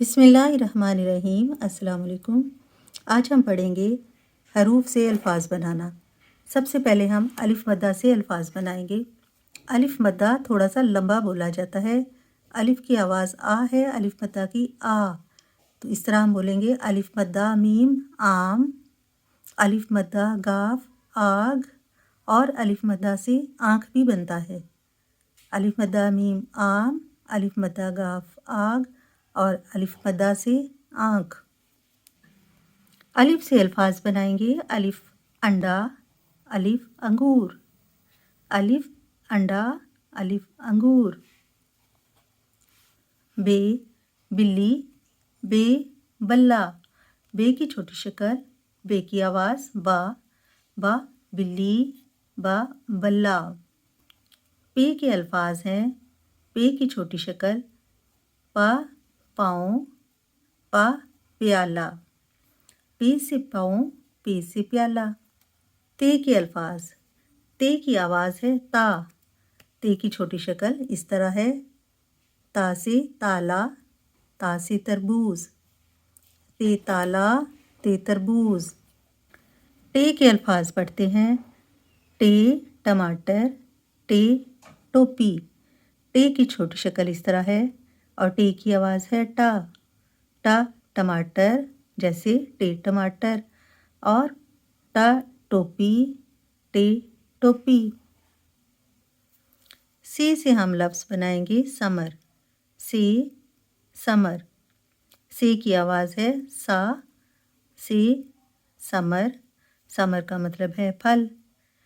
बिस्मिल्लाहिर्रहमानिर्रहीम। अस्सलाम वालेकुम। आज हम पढ़ेंगे हरूफ से अल्फाज बनाना। सबसे पहले हम अलिफ मद्दा से अल्फाज बनाएंगे। अलिफ मद्दा थोड़ा सा लंबा बोला जाता है। अलिफ की आवाज़ आ है, अलिफ मद्दा की आ। तो इस तरह हम बोलेंगे अलिफ मद्दा मीम आम, अलिफ मद्दा गाफ आग, और अलिफ मद्दा से आँख भी बनता है। अलिफ मद्दा मीम आम, अलिफ मद्दा गाफ आग और अलिफ मद्दा से आँख। अलिफ से अल्फाज बनाएंगे। अलिफ अंडा, अलिफ अंगूर, अलिफ अंडा, अलिफ अंगूर। बे बिल्ली, बे बल्ला, बे की छोटी शक्ल, बे की आवाज़ बा, बा बिल्ली, बा बल्ला। पे के अल्फाज हैं। पे की छोटी शक्ल पा पाँव, पा प्याला, पे से पाँव, पे से प्याला। ते के अल्फाज। ते की आवाज़ है ता, ते की छोटी शक्ल इस तरह है। ता से ताला, ता से तरबूज, ते ताला, ते तरबूज। टे के अल्फाज पढ़ते हैं। टे टमाटर, टे टोपी, टे की छोटी शक्ल इस तरह है और टे की आवाज़ है टा, टा टमाटर जैसे टे टमाटर, और टा टोपी, टे टोपी। से हम लफ्ज़ बनाएंगे समर, से समर, से की आवाज़ है सा, से समर, समर का मतलब है फल।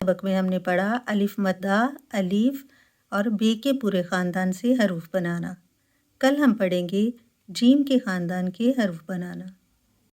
सबक में हमने पढ़ा अलिफ मद्दा, अलीफ और बे के पूरे ख़ानदान से हरूफ बनाना। कल हम पढ़ेंगे जीम के ख़ानदान के हरूफ बनाना।